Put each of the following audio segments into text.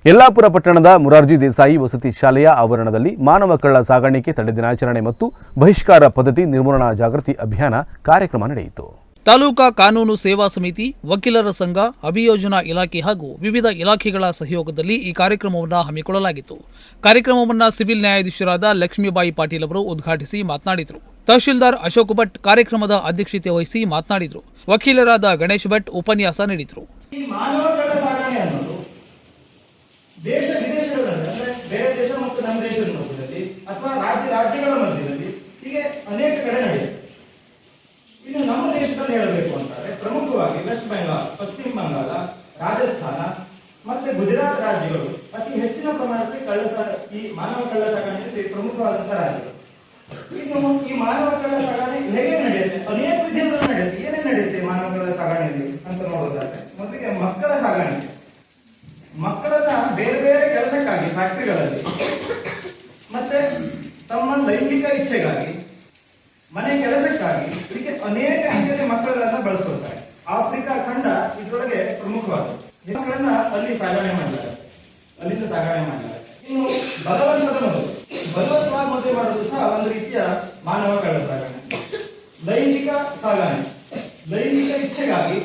ಯಲ್ಲಾಪುರ ಪಟ್ಟಣದ ಮುರಾರ್ಜಿ ದೇಸಾಯಿ ವಸತಿ ಶಾಲೆಯ ಆವರಣದಲ್ಲಿ ಮಾನವ ಕಳ್ಳ ಸಾಗಾಣಿಕೆ ತಡೆ ದಿನಾಚರಣೆ ಮತ್ತು ಬಹಿಷ್ಕಾರ ಪದ್ಧತಿ ನಿರ್ಮೂಲನಾ ಜಾಗೃತಿ ಅಭಿಯಾನ ಕಾರ್ಯಕ್ರಮ ನಡೆಯಿತು. ತಾಲೂಕಾ ಕಾನೂನು ಸೇವಾ ಸಮಿತಿ, ವಕೀಲರ ಸಂಘ, ಅಭಿಯೋಜನಾ ಇಲಾಖೆ ಹಾಗೂ ವಿವಿಧ ಇಲಾಖೆಗಳ ಸಹಯೋಗದಲ್ಲಿ ಈ ಕಾರ್ಯಕ್ರಮವನ್ನು ಹಮ್ಮಿಕೊಳ್ಳಲಾಗಿತ್ತು. ಕಾರ್ಯಕ್ರಮವನ್ನು ಸಿವಿಲ್ ನ್ಯಾಯಾಧೀಶರಾದ ಲಕ್ಷ್ಮೀಬಾಯಿ ಪಾಟೀಲ್ ಅವರು ಉದ್ಘಾಟಿಸಿ ಮಾತನಾಡಿದರು. ತಹಶೀಲ್ದಾರ್ ಅಶೋಕ್ ಭಟ್ ಕಾರ್ಯಕ್ರಮದ ಅಧ್ಯಕ್ಷತೆ ವಹಿಸಿ ಮಾತನಾಡಿದರು. ವಕೀಲರಾದ ಗಣೇಶ್ ಭಟ್ ಉಪನ್ಯಾಸ ನೀಡಿದರು. ದೇಶ ವಿದೇಶಗಳಲ್ಲಿ ಅಂದ್ರೆ ಬೇರೆ ದೇಶ ಮತ್ತು ನಮ್ಮ ದೇಶದ ಮಧ್ಯದಲ್ಲಿ ಅಥವಾ ರಾಜ್ಯಗಳ ಮಧ್ಯದಲ್ಲಿ ಹೀಗೆ ಅನೇಕ ಕಡೆ ನಡೆಯುತ್ತೆ. ಇನ್ನು ನಮ್ಮ ದೇಶದಲ್ಲಿ ಹೇಳಬೇಕು ಅಂತಾರೆ ಪ್ರಮುಖವಾಗಿ ವೆಸ್ಟ್ ಬೆಂಗಾಲ್, ಪಶ್ಚಿಮ ಬಂಗಾಳ, ರಾಜಸ್ಥಾನ ಮತ್ತೆ ಗುಜರಾತ್ ರಾಜ್ಯಗಳು ಅತಿ ಹೆಚ್ಚಿನ ಪ್ರಮಾಣದಲ್ಲಿ ಈ ಮಾನವ ಕಳ್ಳ ಸಾಗಾಣಿಕೆ ಪ್ರಮುಖವಾದಂತಹ ರಾಜ್ಯಗಳು. ಇನ್ನು ಈ ಮಾನವ ಕಳ್ಳ ಸಾಗಾಣಿಕೆ ಹೇಗೆ ನಡೆಯುತ್ತೆ? ಅನೇಕ ವಿಧದಲ್ಲಿ ನಡೆಯುತ್ತೆ. ಏನೇನು ನಡೆಯುತ್ತೆ ಮಾನವ ಕಳ್ಳ ಸಾಗಾಣಿಕೆ ಅಂತ ನೋಡೋದಾದ್ರೆ ಮೊದಲಿಗೆ ಮಕ್ಕಳ ಸಾಗಾಣಿಕೆ. ಮಕ್ಕಳನ್ನ ಬೇರೆ ಬೇರೆ ಕೆಲಸಕ್ಕಾಗಿ ಫ್ಯಾಕ್ಟರಿಗಳಲ್ಲಿ ಮತ್ತೆ ತಮ್ಮ ಲೈಂಗಿಕ ಇಚ್ಛೆಗಾಗಿ ಮನೆ ಕೆಲಸಕ್ಕಾಗಿ ಹೀಗೆ ಅನೇಕ ರೀತಿಯಲ್ಲಿ ಮಕ್ಕಳನ್ನ ಬಳಸ್ಕೊಳ್ತಾರೆ. ಆಫ್ರಿಕಾ ಖಂಡ ಇದರೊಳಗೆ ಪ್ರಮುಖವಾದದ್ದು. ಮಕ್ಕಳನ್ನ ಅಲ್ಲಿ ಸಾಗಣೆ ಮಾಡಿದ್ದಾರೆ, ಅಲ್ಲಿಂದ ಸಾಗಣೆ ಮಾಡಿದ್ದಾರೆ. ಇನ್ನು ಬಲವಂತವಾಗಿ ಮದುವೆ ಮಾಡೋದು ಸಹ ಒಂದು ರೀತಿಯ ಮಾನವ ಕಳ್ಳ ಸಾಗಣೆ. ಲೈಂಗಿಕ ಸಾಗಣೆ, ಲೈಂಗಿಕ ಇಚ್ಛೆಗಾಗಿ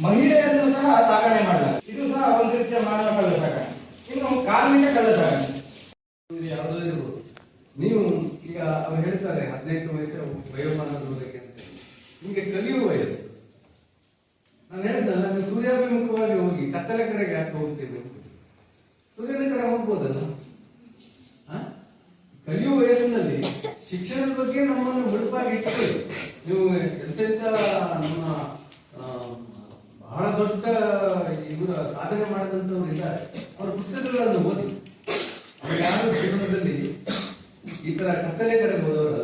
ಮಹಿಳೆಯನ್ನು ಸಹ ಸಾಗಣೆ ಮಾಡಲಾಗಿದೆ. ಇದು ಸಹ ಒಂದು ರೀತಿಯ ಮಾನವ ಕಳ್ಳ ಸಾಗಣೆ. ಇನ್ನು ಕಾರ್ಮಿಕ ಕಳ್ಳ ಸಾಗಣೆ ಯಾವುದೋ ಇರ್ಬೋದು. ನೀವು ಈಗ ಅವ್ರು ಹೇಳ್ತಾರೆ 18 ವಯಸ್ಸು ವಯೋಮಾನದವರೆಗೆ ಅಂತ. ನಿಮಗೆ ಕಲಿಯುವ ವಯಸ್ಸು. ನಾನು ಹೇಳಿದ್ನಲ್ಲ, ನೀವು ಸೂರ್ಯಾಭಿಮುಖವಾಗಿ ಹೋಗಿ ಕತ್ತಲೆ ಕಡೆಗೆ ಯಾಕೆ ಹೋಗ್ತೀವಿ? ಸೂರ್ಯನ ಕಡೆ ಹೋಗ್ಬೋದಲ್ಲ. ಕಲಿಯುವ ವಯಸ್ಸಿನಲ್ಲಿ ಶಿಕ್ಷಣದ ಬಗ್ಗೆ ನಮ್ಮನ್ನು ಮುಳುಪಾಗಿ ಇಟ್ಕೊಳ್ಳಿ. ನೀವು ಎಂತೆಂತ ನಮ್ಮ ಬಹಳ ದೊಡ್ಡ ಇವರು ಸಾಧನೆ ಮಾಡಿದಂಥವ್ರು ಇದ್ದಾರೆ, ಅವರ ಪುಸ್ತಕಗಳನ್ನು ಓದಿ. ಅವ್ರು ಯಾರು ಜೀವನದಲ್ಲಿ ಈ ತರ ಕತ್ತಲೆ ಕಡೆಗೆ ಹೋದವರಲ್ಲ.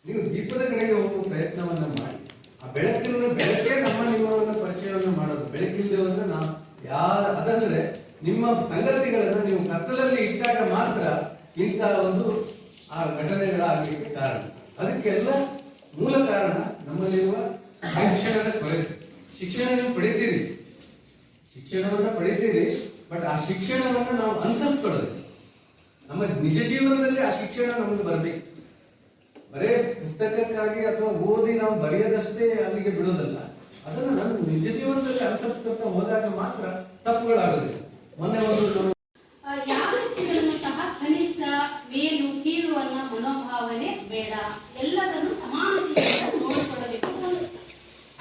ನೀವು ದೀಪದ ಕಡೆಗೆ ಹೋಗುವ ಪ್ರಯತ್ನವನ್ನ ಮಾಡಿ. ಆ ಬೆಳಕೇ ನಮ್ಮ ನಿಮ್ಮವನ್ನ ಪರಿಚಯವನ್ನು ಮಾಡೋದು. ಬೆಳಕಿಲ್ಲದೆ ಹೋದ್ರೆ ನಾವು ಅದಂದ್ರೆ ನಿಮ್ಮ ಸಂಗತಿಗಳನ್ನ ನೀವು ಕತ್ತಲಲ್ಲಿ ಇಟ್ಟಾಗ ಮಾತ್ರ ಇಂತಹ ಒಂದು ಆ ಘಟನೆಗಳಾಗಲಿಕ್ಕೆ ಕಾರಣ. ಅದಕ್ಕೆಲ್ಲ ಮೂಲ ಕಾರಣ ನಮ್ಮಲ್ಲಿರುವ ಶಿಕ್ಷಣದ ಕೊರತೆ. ಶಿಕ್ಷಣ ನೀವು ಶಿಕ್ಷಣವನ್ನ ಪಡಿತೀರಿ, ಬಟ್ ಆ ಶಿಕ್ಷಣವನ್ನ ನಾವು ಅನುಸರಿಸ್ಕೊಳ್ಳೋದು. ನಮ್ಮ ನಿಜ ಜೀವನದಲ್ಲಿ ಆ ಶಿಕ್ಷಣ ನಮಗೆ ಬರಬೇಕು. ಬರೇ ಪುಸ್ತಕಕ್ಕಾಗಿ ಅಥವಾ ಓದಿ ನಾವು ಬರೆಯೋದಷ್ಟೇ ಅಲ್ಲಿಗೆ ಬಿಡೋದಲ್ಲ. ಅದನ್ನ ನಾನು ನಿಜ ಜೀವನದಲ್ಲಿ ಅನುಸರಿಸ್ಕೊಳ್ತಾ ಹೋದಾಗ ಮಾತ್ರ ತಪ್ಪುಗಳಾಗೋದಿಲ್ಲ. ಮೊನ್ನೆ ಒಂದು ಯಾವ ವ್ಯಕ್ತಿಗಳನ್ನು ಸಹ ಕನಿಷ್ಠ, ಮೇಲು, ಕೀಳು ಅನ್ನೋ ಮನೋಭಾವನೆ ಬೇಡ. ಎಲ್ಲರನ್ನು ಸಮಾನತೆಯಿಂದ ನೋಡಿಕೊಳ್ಳಬೇಕು.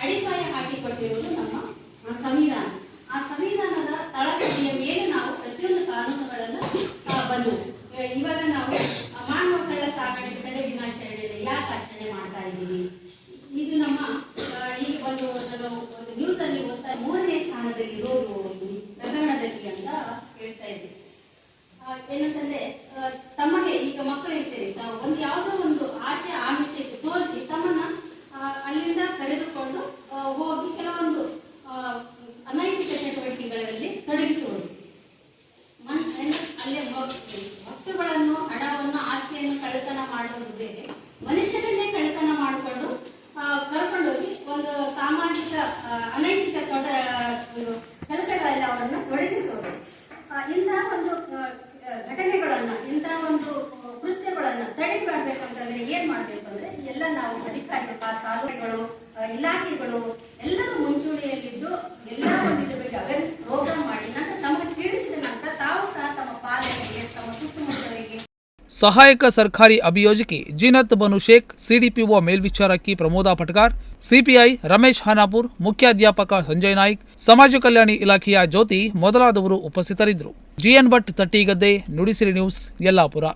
ಅಡಿಪಾಯ ಹಾಕಿಕೊಟ್ಟಿರುವುದು ನಮ್ಮ ಸಂವಿಧಾನ. ಆ ಸಂವಿಧಾನದ ತಳಹದಿಯ ಮೇಲೆ ನಾವು ಪ್ರತಿಯೊಂದು ಕಾನೂನುಗಳನ್ನು ಬಂದು ಇವಾಗ ನಾವು ಮಾನವ ಕಳ್ಳ ಸಾಗಾಣಿಕೆ ತಡೆ ದಿನಾಚರಣೆಯಲ್ಲಿ ಯಾಕೆ ಆಚರಣೆ ಮಾಡ್ತಾ ಇದ್ದೀವಿ? ಇದು ನಮ್ಮ ಈಗ ಒಂದು ನ್ಯೂಸ್ ಅಲ್ಲಿ ಓದ್ತಾ 3ನೇ ಸ್ಥಾನದಲ್ಲಿ ಇರೋದು ಪ್ರಕರಣದಲ್ಲಿ ಅಂತ ಹೇಳ್ತಾ ಇದ್ದೀವಿ. ಏನಂತಂದ್ರೆ ತಮಗೆ ಈಗ ಮಕ್ಕಳು ಇರ್ತಾರೆ, ಒಂದು ಯಾವುದೋ ಒಂದು ಆಶೆ ಆಮಿಷ ತೋರಿಸಿ ತಮ್ಮನ್ನ ಅಲ್ಲಿಂದ ಕರೆದುಕೊಂಡು ಹೋಗಿ ಕೆಲವೊಂದು ಅನೈತಿಕ ಚಟುವಟಿಕೆಗಳಲ್ಲಿ ತೊಡಗಿಸುವುದು. ಅಲ್ಲೇ ವಸ್ತುಗಳನ್ನು, ಹಣವನ್ನು, ಆಸ್ತಿಯನ್ನು ಕಳ್ಳತನ ಮಾಡುವುದು ಬೇರೆ, ಮನುಷ್ಯರನ್ನೇ ಕಳ್ಳತನ ಮಾಡಿಕೊಂಡು ಕರ್ಕೊಂಡೋಗಿ ಒಂದು ಸಾಮಾಜಿಕ ಅನೈತಿಕ ಕೆಲಸಗಳಲ್ಲಿ ಅವರನ್ನು ತೊಡಗಿಸುವುದು. ಇಂತಹ ಒಂದು ಘಟನೆಗಳನ್ನ, ಇಂತಹ ಒಂದು ಕೃತ್ಯಗಳನ್ನ ತಡೆ ಮಾಡ್ಬೇಕಂತಂದ್ರೆ ಏನ್ ಮಾಡ್ಬೇಕಂದ್ರೆ ಎಲ್ಲ ನಾವು ಅಧಿಕಾರಿಗಳು, ತಾಲೂಕುಗಳು, ಇಲಾಖೆಗಳು ಎಲ್ಲರೂ ಮುಂಚೂಣಿಯಲ್ಲಿದ್ದು ಎಲ್ಲ ಒಂದು ಇದ್ರ ಬಗ್ಗೆ ಅವೇರ್ನೆಸ್ ಪ್ರೋಗ್ರಾಮ್ ಮಾಡಿ ನಂತರ ತಮಗೆ ತಿಳಿಸಿದ ನಂತರ ತಾವು ಸಹ ತಮ್ಮ ಪಾಲನೆಗೆ, ತಮ್ಮ ಸುತ್ತಮುತ್ತಲಿಗೆ. ಸಹಾಯಕ ಸರ್ಕಾರಿ ಅಭಿಯೋಜಕಿ ಜೀನತ್ ಬನು ಶೇಖ್, ಸಿಡಿಪಿಒ ಮೇಲ್ವಿಚಾರಕಿ ಪ್ರಮೋದಾ ಪಟ್ಕಾರ್, ಸಿಪಿಐ ರಮೇಶ್ ಹಾನಾಪುರ್, ಮುಖ್ಯಾಧ್ಯಾಪಕ ಸಂಜಯ್ ನಾಯ್ಕ್, ಸಮಾಜ ಕಲ್ಯಾಣ ಇಲಾಖೆಯ ಜ್ಯೋತಿ ಮೊದಲಾದವರು ಉಪಸ್ಥಿತರಿದ್ದರು. GN Bhat, Tattigadde, Nudisiri news, Yellapur.